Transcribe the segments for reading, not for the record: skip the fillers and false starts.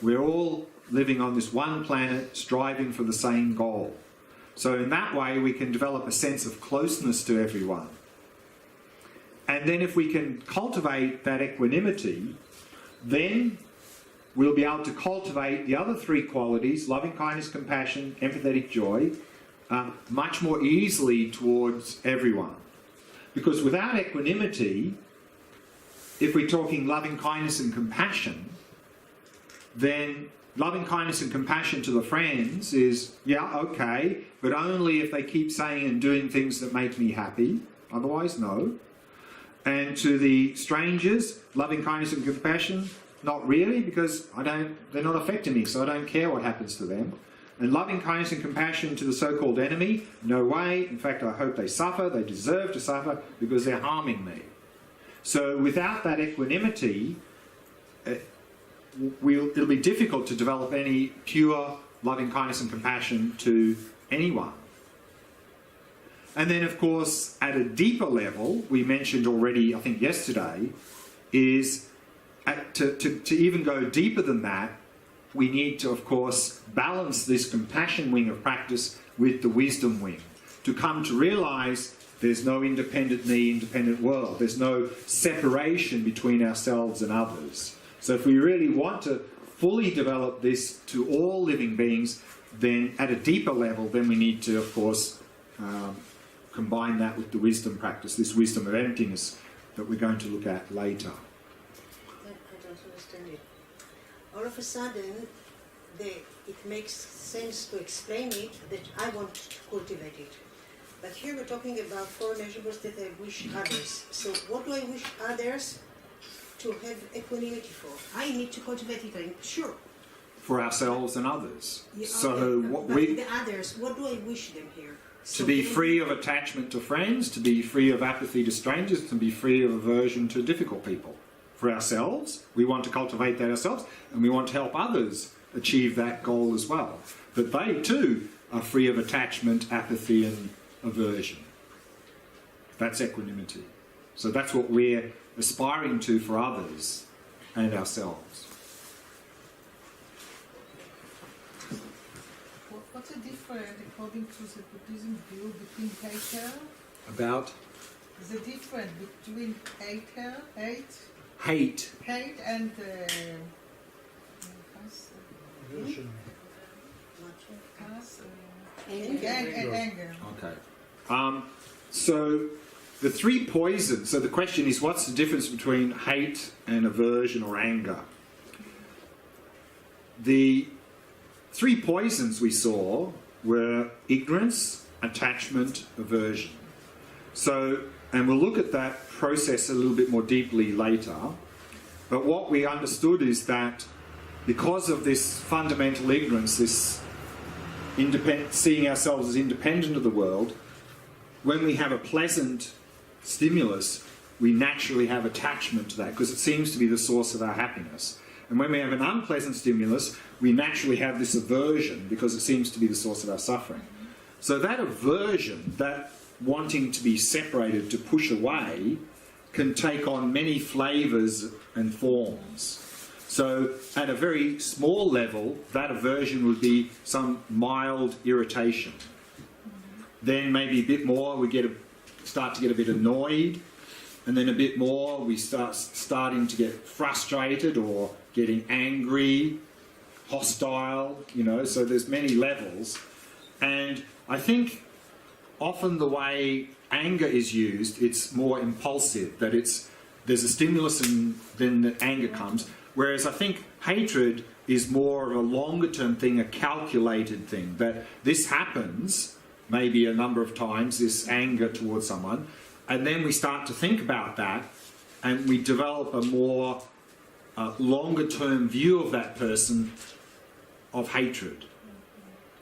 We're all living on this one planet, striving for the same goal. So in that way, we can develop a sense of closeness to everyone. And then if we can cultivate that equanimity, then we'll be able to cultivate the other three qualities, loving kindness, compassion, empathetic joy, much more easily towards everyone. Because without equanimity, if we're talking loving kindness and compassion, then loving kindness and compassion to the friends is, yeah, okay, but only if they keep saying and doing things that make me happy. Otherwise, no. And to the strangers, loving kindness and compassion, not really, because they're not affecting me, so I don't care what happens to them. And loving kindness and compassion to the so-called enemy, no way. In fact, I hope they suffer. They deserve to suffer because they're harming me. So without that equanimity, it'll be difficult to develop any pure loving kindness and compassion to anyone. And then, of course, at a deeper level, we mentioned already, I think yesterday, is to even go deeper than that, we need to, of course, balance this compassion wing of practice with the wisdom wing, to come to realise there's no independent me, independent world. There's no separation between ourselves and others. So if we really want to fully develop this to all living beings, then at a deeper level, then we need to, of course, combine that with the wisdom practice, this wisdom of emptiness that we're going to look at later. I don't understand it. All of a sudden, it makes sense to explain it that I want to cultivate it. But here we're talking about four measurables that I wish others. So what do I wish others to have equanimity for? I need to cultivate it, I'm sure. For ourselves and others. Yeah, so okay. The others, what do I wish them here? To be free of attachment to friends, to be free of apathy to strangers, to be free of aversion to difficult people. For ourselves, we want to cultivate that ourselves, and we want to help others achieve that goal as well. But they too are free of attachment, apathy and aversion. That's equanimity. So that's what we're aspiring to for others and ourselves. What's the difference, according to the Buddhism view, between hatred? About? The difference between hate and anger. Okay. So the three poisons, so the question is, what's the difference between hate and aversion or anger? The three poisons we saw were ignorance, attachment, aversion. So, and we'll look at that process a little bit more deeply later. But what we understood is that because of this fundamental ignorance, this seeing ourselves as independent of the world, when we have a pleasant stimulus, we naturally have attachment to that because it seems to be the source of our happiness. And when we have an unpleasant stimulus, we naturally have this aversion because it seems to be the source of our suffering. So that aversion, that wanting to be separated, to push away, can take on many flavours and forms. So at a very small level, that aversion would be some mild irritation. Then maybe a bit more, we start to get a bit annoyed, and then a bit more, we starting to get frustrated or getting angry, hostile, so there's many levels. And I think often the way anger is used, it's more impulsive, that there's a stimulus and then the anger comes. Whereas I think hatred is more of a longer term thing, a calculated thing, that this happens maybe a number of times, this anger towards someone, and then we start to think about that and we develop a more longer term view of that person of hatred.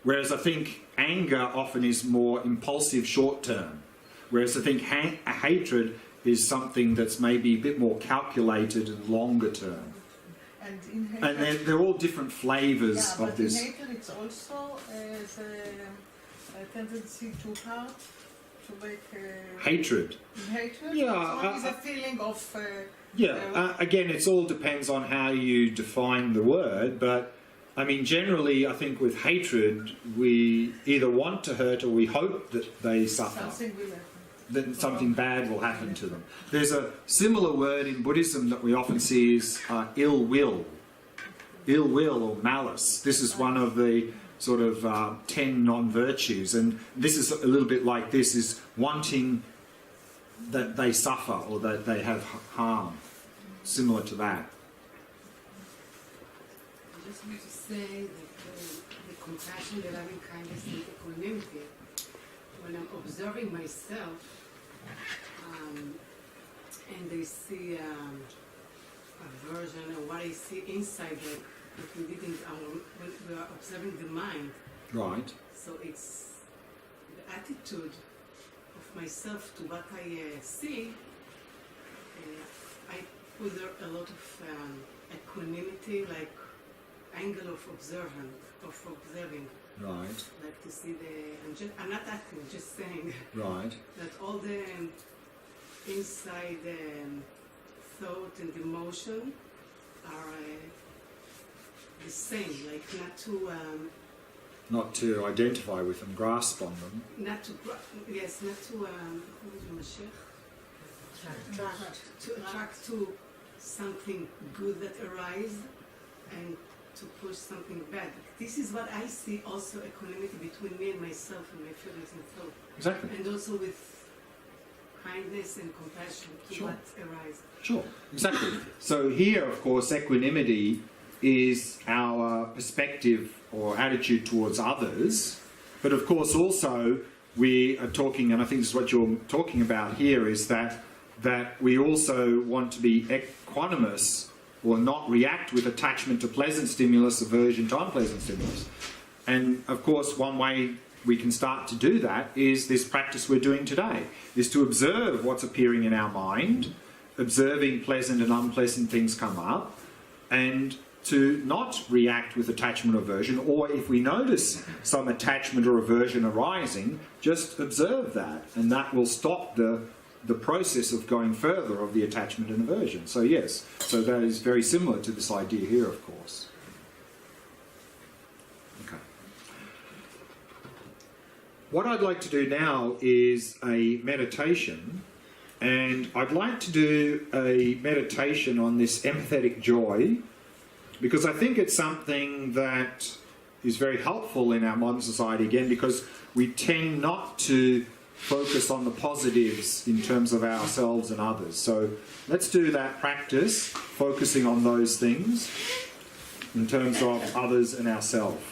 Whereas I think anger often is more impulsive short term. Whereas I think hatred is something that's maybe a bit more calculated and longer term. And they're all different flavours of this. In hatred it's also a tendency to to make Hatred. hatred. Yeah, One is a feeling of. Again, it all depends on how you define the word, but I mean, generally, I think with hatred, we either want to hurt or we hope that they suffer. Something will happen. That something bad will happen to them. There's a similar word in Buddhism that we often see is ill will. Ill will or malice. This is one of the sort of 10 non-virtues, and this is a little bit like this, is wanting that they suffer or that they have harm. Similar to that. I just want to say that the compassion, the loving kindness, and the equanimity, when I'm observing myself, and I see aversion or what I see inside, like if we didn't, when we are observing the mind. Right. So it's the attitude of myself to what I see. I put there a lot of equanimity, like angle of observing. Right. Like to see I'm not acting, just saying Right. that all the inside thought and emotion are the same, like Not to identify with them, grasp on them. not to attract to something good that arises and to push something bad. This is what I see also equanimity between me and myself and my feelings and thought. Exactly. And also with kindness and compassion to Sure. what arises. Sure, exactly. So here, of course, equanimity is our perspective or attitude towards others. But of course, also, we are talking, and I think this is what you're talking about here, is that we also want to be equanimous or not react with attachment to pleasant stimulus, aversion to unpleasant stimulus. And of course, one way we can start to do that is this practice we're doing today, is to observe what's appearing in our mind, observing pleasant and unpleasant things come up, and to not react with attachment or aversion, or if we notice some attachment or aversion arising, just observe that, and that will stop the process of going further of the attachment and aversion. So yes, so that is very similar to this idea here, of course. Okay. What I'd like to do now is a meditation, and I'd like to do a meditation on this empathetic joy, because I think it's something that is very helpful in our modern society, again, because we tend not to focus on the positives in terms of ourselves and others. So let's do that practice, focusing on those things in terms of others and ourselves.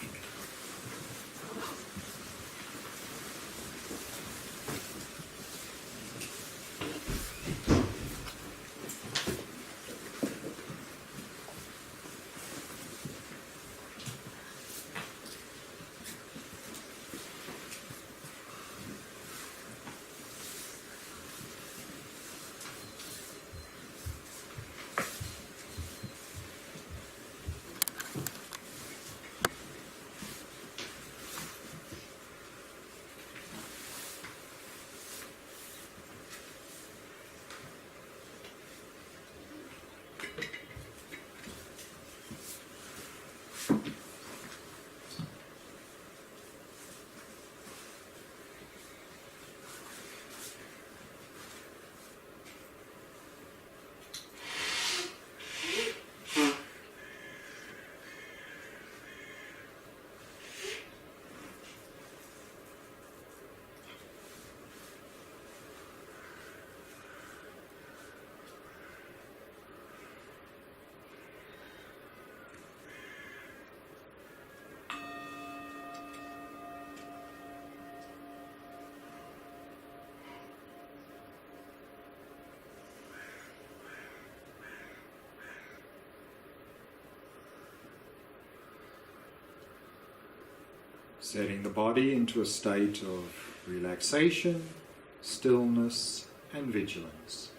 Setting the body into a state of relaxation, stillness, and vigilance.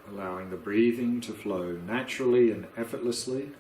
allowing the breathing to flow naturally and effortlessly.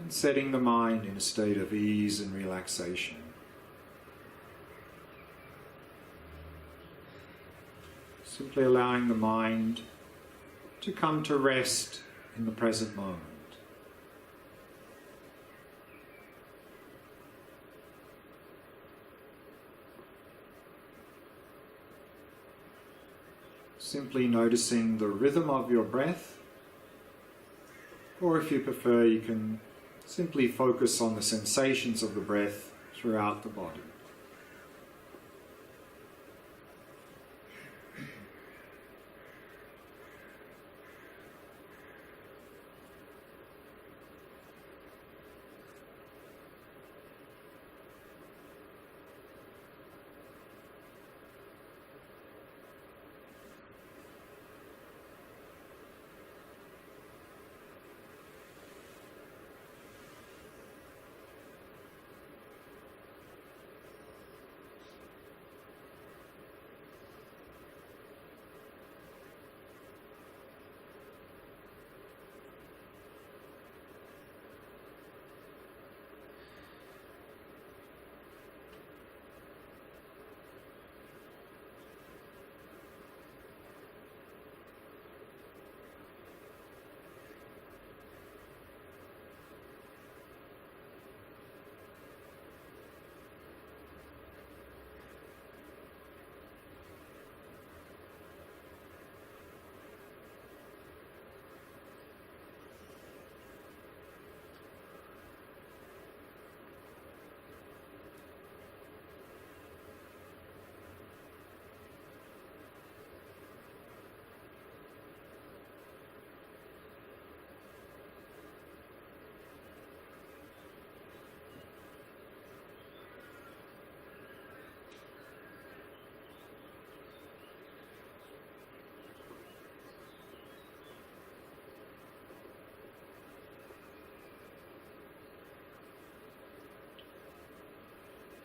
And setting the mind in a state of ease and relaxation. Simply allowing the mind to come to rest in the present moment. Simply noticing the rhythm of your breath, or if you prefer, you can simply focus on the sensations of the breath throughout the body.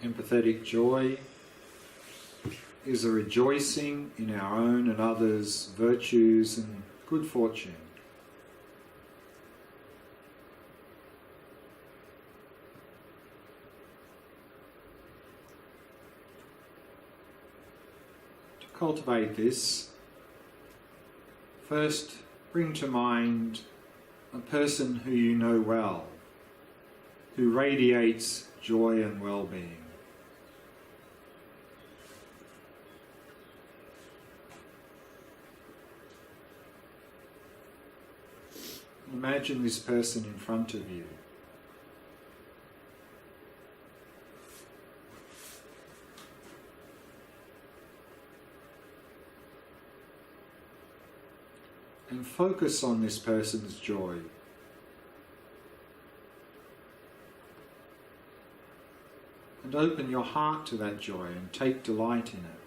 Empathetic joy is a rejoicing in our own and others' virtues and good fortune. To cultivate this, first bring to mind a person who you know well, who radiates joy and well-being. Imagine this person in front of you. And focus on this person's joy. And open your heart to that joy and take delight in it.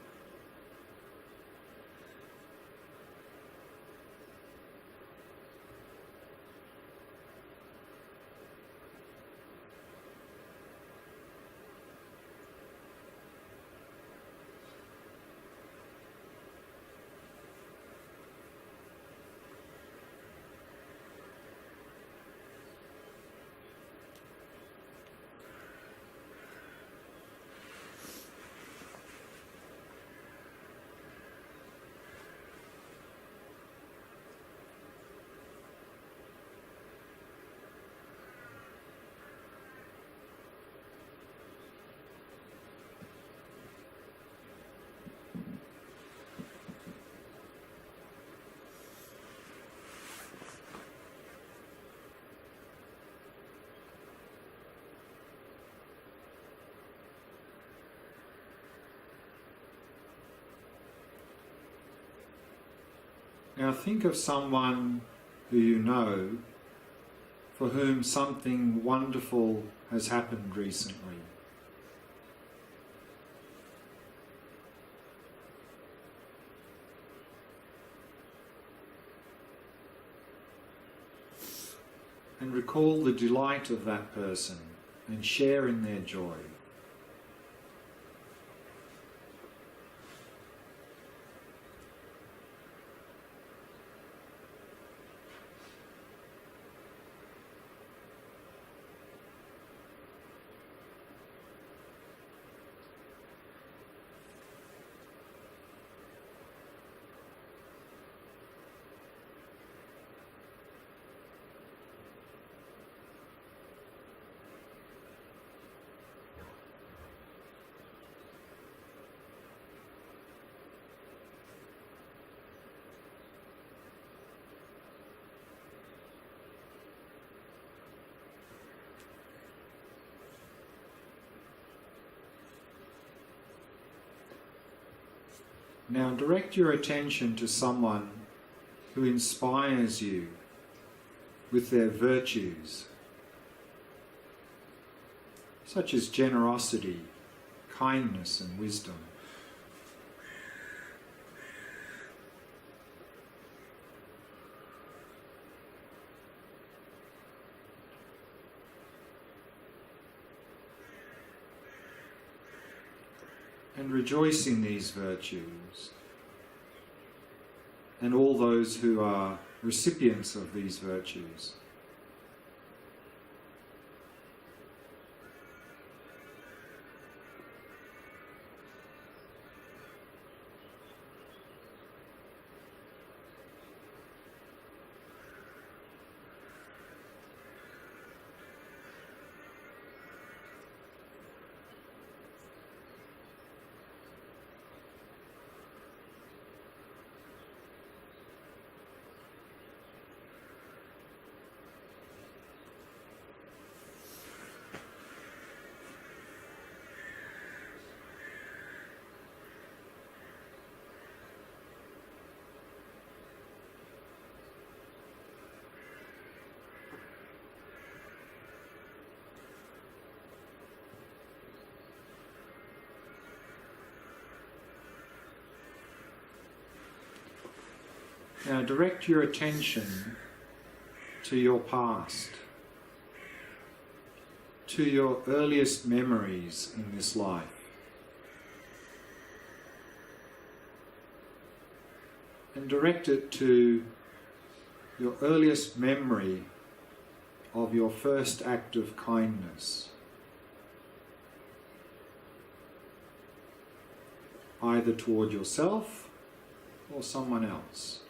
Now think of someone who you know for whom something wonderful has happened recently. And recall the delight of that person and share in their joy. Now direct your attention to someone who inspires you with their virtues, such as generosity, kindness and wisdom. And rejoice in these virtues and all those who are recipients of these virtues. Now direct your attention to your past, to your earliest memories in this life. And direct it to your earliest memory of your first act of kindness, either toward yourself or someone else.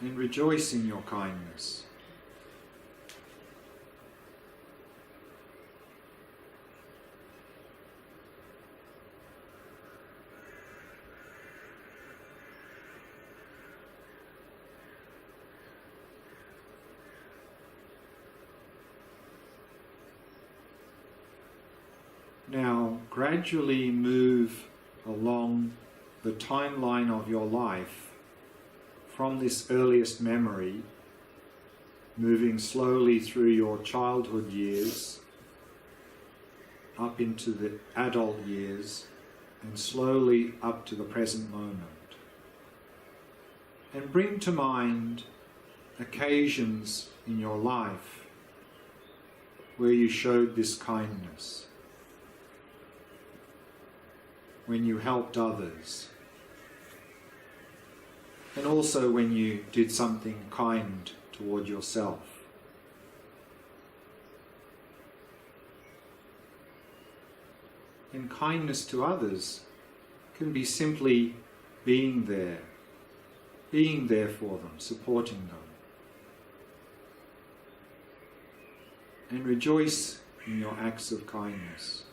And rejoice in your kindness. Now, gradually move along the timeline of your life from this earliest memory, moving slowly through your childhood years, up into the adult years, and slowly up to the present moment. And bring to mind occasions in your life where you showed this kindness, when you helped others, and also when you did something kind toward yourself. And kindness to others can be simply being there for them, supporting them. And rejoice in your acts of kindness.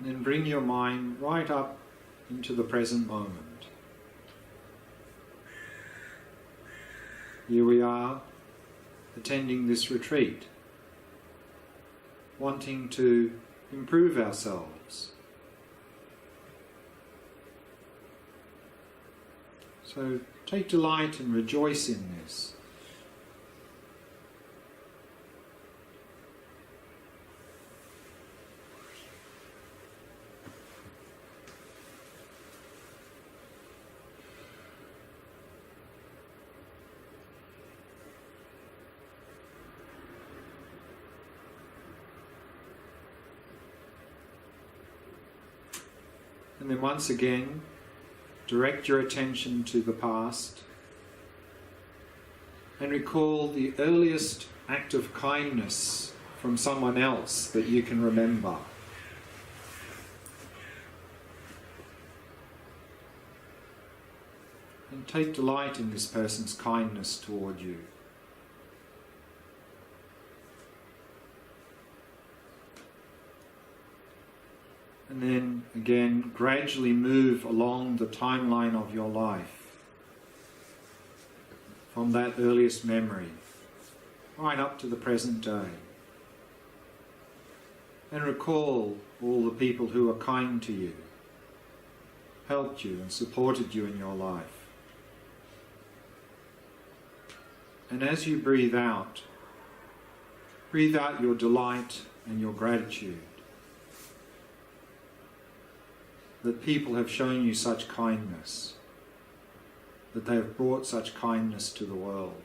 And then bring your mind right up into the present moment. Here we are, attending this retreat, wanting to improve ourselves. So take delight and rejoice in this. And then once again, direct your attention to the past and recall the earliest act of kindness from someone else that you can remember. And take delight in this person's kindness toward you. And then again, gradually move along the timeline of your life from that earliest memory right up to the present day. And recall all the people who are kind to you, helped you and supported you in your life. And as you breathe out your delight and your gratitude that people have shown you such kindness, that they have brought such kindness to the world.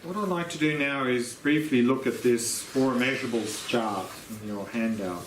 What I'd like to do now is briefly look at this four measurables chart in your handout.